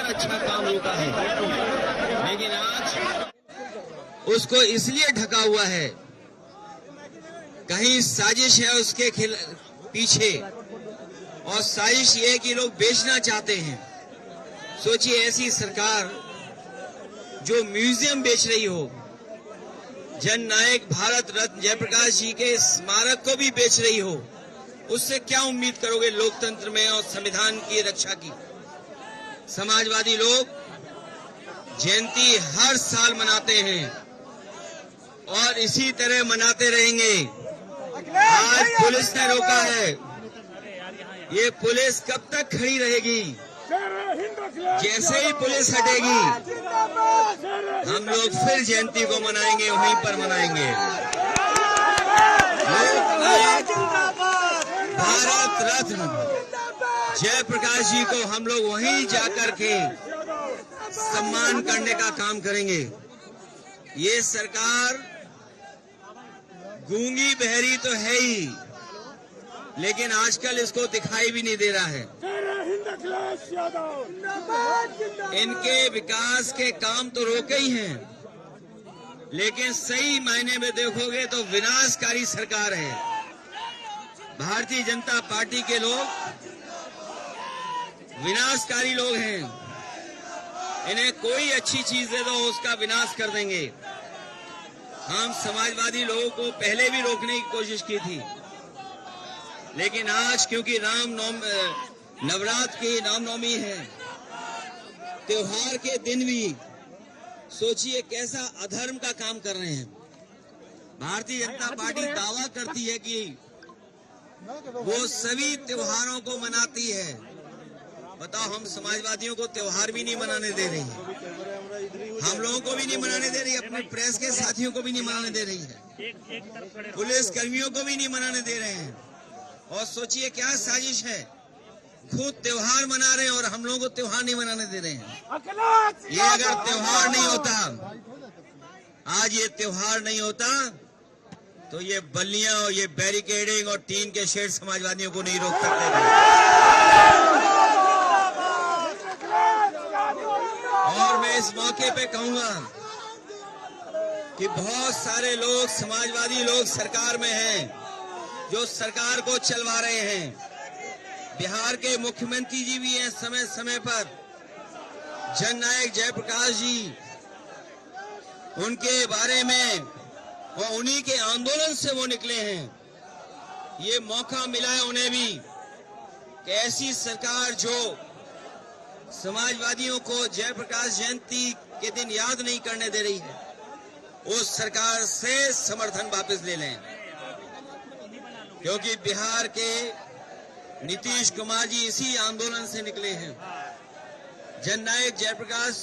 बार अच्छा काम रोका है, लेकिन आज उसको इसलिए ढका हुआ है, कहीं साजिश है उसके पीछे, और साजिश ये है कि लोग बेचना चाहते हैं। सोचिए, ऐसी सरकार जो म्यूजियम बेच रही हो, जन नायक भारत रत्न जयप्रकाश जी के स्मारक को भी बेच रही हो, उससे क्या उम्मीद करोगे लोकतंत्र में और संविधान की रक्षा की। समाजवादी लोग जयंती हर साल मनाते हैं और इसी तरह मनाते रहेंगे। आज पुलिस ने रोका है, ये पुलिस कब तक खड़ी रहेगी? जैसे ही पुलिस हटेगी, हम लोग फिर जयंती को मनाएंगे, वहीं पर मनाएंगे। भारत रत्न जयप्रकाश जी को हम लोग वहीं जाकर के सम्मान करने का काम करेंगे। ये सरकार गूंगी बहरी तो है ही, लेकिन आजकल इसको दिखाई भी नहीं दे रहा है। इनके विकास के काम तो रोके ही हैं, लेकिन सही मायने में देखोगे तो विनाशकारी सरकार है। भारतीय जनता पार्टी के लोग विनाशकारी लोग हैं। इन्हें कोई अच्छी चीज दे दो, उसका विनाश कर देंगे। हम समाजवादी लोगों को पहले भी रोकने की कोशिश की थी, लेकिन आज क्योंकि नवरात्र की रामनवमी है, त्योहार के दिन भी सोचिए कैसा अधर्म का काम कर रहे हैं। भारतीय जनता पार्टी दावा करती है कि वो सभी त्योहारों को मनाती है। बताओ, हम समाजवादियों को त्योहार भी नहीं मनाने दे रही है, हम लोगों को भी नहीं मनाने दे रही है, अपने प्रेस के साथियों को भी नहीं मनाने दे रही है, पुलिस कर्मियों को भी नहीं मनाने दे रहे हैं। और सोचिए क्या साजिश है, खुद त्योहार मना रहे हैं और हम लोगों को त्योहार नहीं मनाने दे रहे हैं। ये अगर त्योहार नहीं होता, आज ये त्योहार नहीं होता, तो ये बल्लियां और ये बैरिकेडिंग और टीन के शेड समाजवादियों को नहीं रोक सकते थे। और मैं इस मौके पे कहूंगा कि बहुत सारे लोग, समाजवादी लोग सरकार में हैं, जो सरकार को चलवा रहे हैं। बिहार के मुख्यमंत्री जी भी हैं, समय समय पर जननायक जयप्रकाश जी, उनके बारे में और उन्हीं के आंदोलन से वो निकले हैं। ये मौका मिला है उन्हें भी कि ऐसी सरकार जो समाजवादियों को जयप्रकाश जयंती के दिन याद नहीं करने दे रही है, उस सरकार से समर्थन वापस ले लें। क्योंकि बिहार के नीतीश कुमार जी इसी आंदोलन से निकले हैं। जननायक जयप्रकाश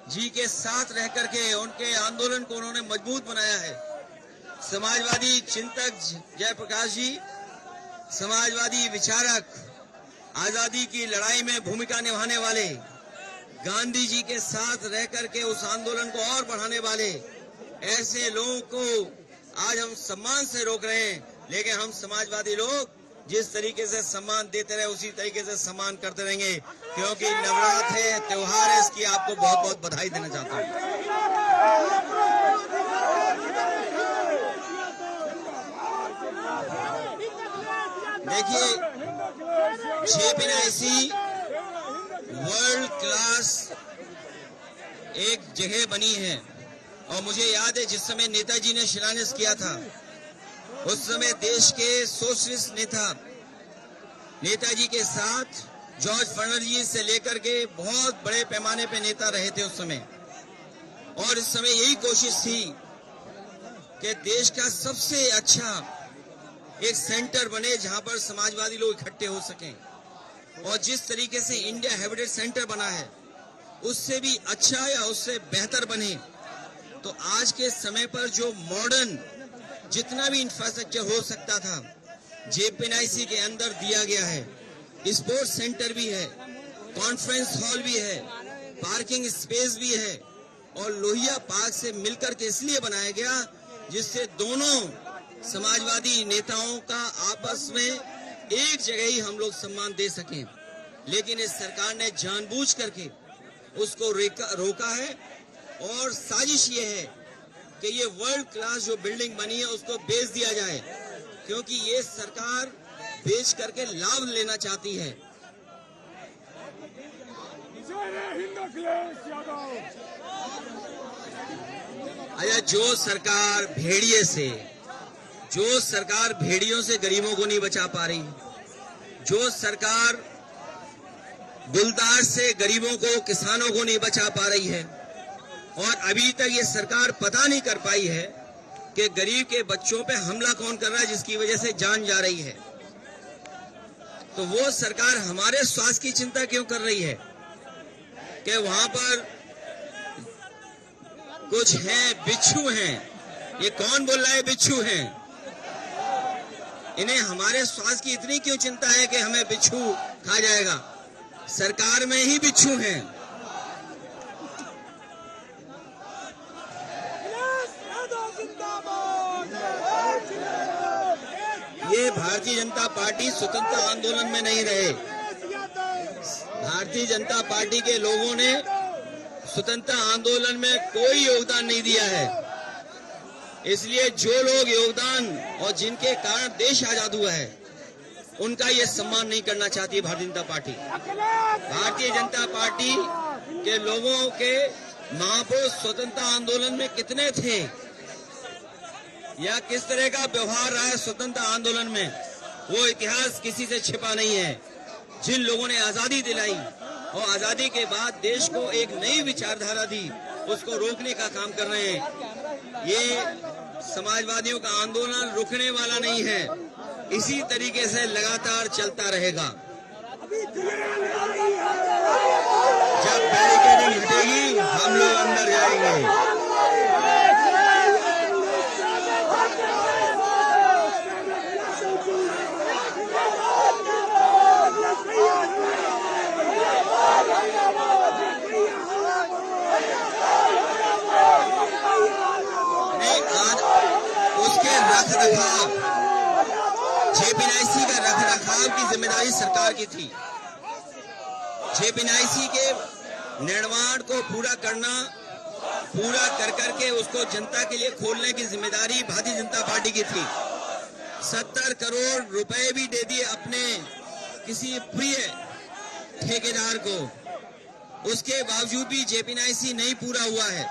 जी के साथ रह करके उनके आंदोलन को उन्होंने मजबूत बनाया है। समाजवादी चिंतक जयप्रकाश जी, समाजवादी विचारक, आजादी की लड़ाई में भूमिका निभाने वाले, गांधी जी के साथ रह करके उस आंदोलन को और बढ़ाने वाले, ऐसे लोगों को आज हम सम्मान से रोक रहे हैं। लेकिन हम समाजवादी लोग जिस तरीके से सम्मान देते रहे, उसी तरीके से सम्मान करते रहेंगे, क्योंकि नवरात्र है, त्योहार है। इसकी आपको बहुत बहुत बधाई देना चाहता हूँ। देखिए, JPNIC वर्ल्ड क्लास एक जगह बनी है, और मुझे याद है जिस समय नेताजी ने शिलान्यास किया था, उस समय देश के सोशलिस्ट नेता नेताजी के साथ जॉर्ज फर्नांडिस से लेकर के बहुत बड़े पैमाने पे नेता रहे थे उस समय। और इस समय यही कोशिश थी कि देश का सबसे अच्छा एक सेंटर बने जहां पर समाजवादी लोग इकट्ठे हो सकें। और जिस तरीके से इंडिया हैबिटेट सेंटर बना है, उससे भी अच्छा या उससे बेहतर बने। तो आज के समय पर जो मॉडर्न जितना भी इंफ्रास्ट्रक्चर हो सकता था, JPNIC के अंदर दिया गया है। स्पोर्ट्स सेंटर भी है, कॉन्फ्रेंस हॉल भी है, पार्किंग स्पेस भी है, और लोहिया पार्क से मिलकर के इसलिए बनाया गया जिससे दोनों समाजवादी नेताओं का आपस में एक जगह ही हम लोग सम्मान दे सकें। लेकिन इस सरकार ने जानबूझ करके उसको रोका है। और साजिश ये है कि ये वर्ल्ड क्लास जो बिल्डिंग बनी है उसको बेच दिया जाए, क्योंकि ये सरकार बेच करके लाभ लेना चाहती है। अच्छा, जो सरकार भेड़ियों से गरीबों को नहीं बचा पा रही, जो सरकार गुलदार से गरीबों को, किसानों को नहीं बचा पा रही है, और अभी तक ये सरकार पता नहीं कर पाई है कि गरीब के बच्चों पे हमला कौन कर रहा है जिसकी वजह से जान जा रही है, तो वो सरकार हमारे स्वास्थ्य की चिंता क्यों कर रही है कि वहां पर कुछ हैं, बिच्छू हैं। ये कौन बोल रहा है बिच्छू हैं? इन्हें हमारे स्वास्थ्य की इतनी क्यों चिंता है कि हमें बिच्छू खा जाएगा? सरकार में ही बिच्छू हैं। ये भारतीय जनता पार्टी स्वतंत्रता आंदोलन में नहीं रहे। भारतीय जनता पार्टी के लोगों ने स्वतंत्रता आंदोलन में कोई योगदान नहीं दिया है, इसलिए जो लोग योगदान और जिनके कारण देश आजाद हुआ है उनका ये सम्मान नहीं करना चाहती भारतीय जनता पार्टी। भारतीय जनता पार्टी के लोगों के महापुरुष स्वतंत्रता आंदोलन में कितने थे या किस तरह का व्यवहार रहा है स्वतंत्रता आंदोलन में, वो इतिहास किसी से छिपा नहीं है। जिन लोगों ने आजादी दिलाई और आजादी के बाद देश को एक नई विचारधारा दी, उसको रोकने का काम कर रहे हैं। ये समाजवादियों का आंदोलन रुकने वाला नहीं है, इसी तरीके से लगातार चलता रहेगा। जब बैरिकेडिंग हटेगी हम लोग अंदर जाएंगे। जेपीएनआईसी का रखरखाव की जिम्मेदारी सरकार की थी। जेपीएनआईसी के निर्माण को पूरा कर करके उसको जनता के लिए खोलने की जिम्मेदारी भारतीय जनता पार्टी की थी। 70 करोड़ रुपए भी दे दिए अपने किसी प्रिय ठेकेदार को, उसके बावजूद भी जेपीएनआईसी नहीं पूरा हुआ है।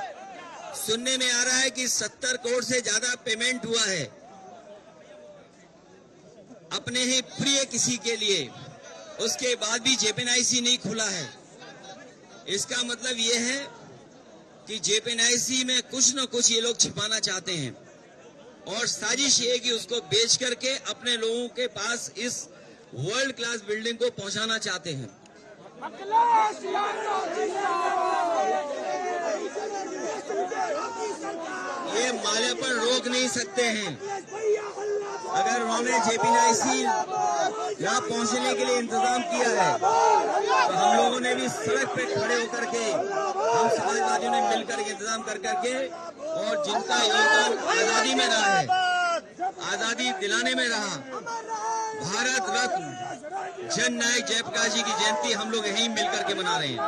सुनने में आ रहा है कि 70 करोड़ से ज्यादा पेमेंट हुआ है अपने ही प्रिय किसी के लिए, उसके बाद भी जेपीएनआईसी नहीं खुला है। इसका मतलब यह है कि जेपीएनआईसी में कुछ न कुछ ये लोग छिपाना चाहते हैं और साजिश ये है कि उसको बेच करके अपने लोगों के पास इस वर्ल्ड क्लास बिल्डिंग को पहुंचाना चाहते हैं। ये माले पर रोक नहीं सकते हैं। अगर उन्होंने जेपीएनआईसी यहाँ पहुंचने के लिए इंतजाम किया है तो हम लोगों ने भी सड़क पे खड़े होकर के, हम समाजवादियों ने मिलकर के इंतजाम कर करके, और जिनका योगदान आजादी में रहा है, आजादी दिलाने में रहा, भारत रत्न जन नायक जयप्रकाश जी की जयंती हम लोग यहीं मिलकर के मना रहे हैं।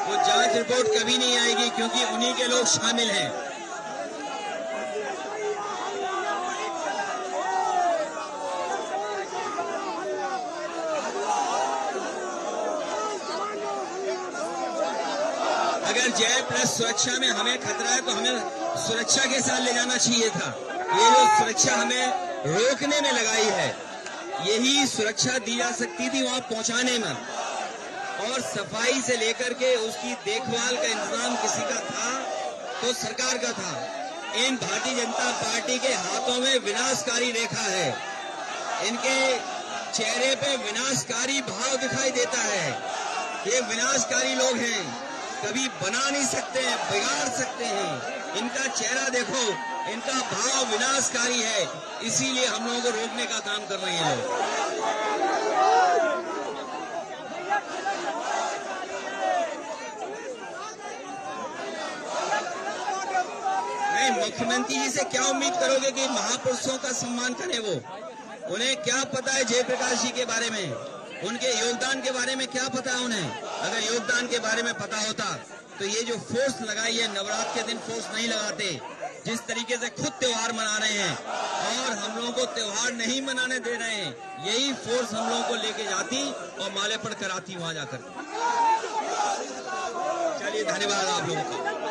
वो जांच रिपोर्ट कभी नहीं आएगी क्योंकि उन्हीं के लोग शामिल हैं। अगर जय प्लस सुरक्षा में हमें खतरा है तो हमें सुरक्षा के साथ ले जाना चाहिए था। ये जो सुरक्षा हमें रोकने में लगाई है, यही सुरक्षा दी जा सकती थी वहां पहुंचाने में, और सफाई से लेकर के उसकी देखभाल का इंतजाम किसी का था तो सरकार का था। इन भारतीय जनता पार्टी के हाथों में विनाशकारी रेखा है, इनके चेहरे पे विनाशकारी भाव दिखाई देता है। ये विनाशकारी लोग हैं, कभी बना नहीं सकते हैं, बिगाड़ सकते हैं। इनका चेहरा देखो, इनका भाव विनाशकारी है, इसीलिए हम लोगों को रोकने का काम कर रहे हैं लोग। मुख्यमंत्री जी से क्या उम्मीद करोगे कि महापुरुषों का सम्मान करें? वो उन्हें क्या पता है जयप्रकाश जी के बारे में, उनके योगदान के बारे में क्या पता है उन्हें? अगर योगदान के बारे में पता होता तो ये जो फोर्स लगाई है, नवरात्र के दिन फोर्स नहीं लगाते। जिस तरीके से खुद त्योहार मना रहे हैं और हम लोगों को त्योहार नहीं मनाने दे रहे हैं, यही फोर्स हम लोगों को लेके जाती और माल्यार्पण कराती वहां जाकर। चलिए, धन्यवाद आप लोगों का।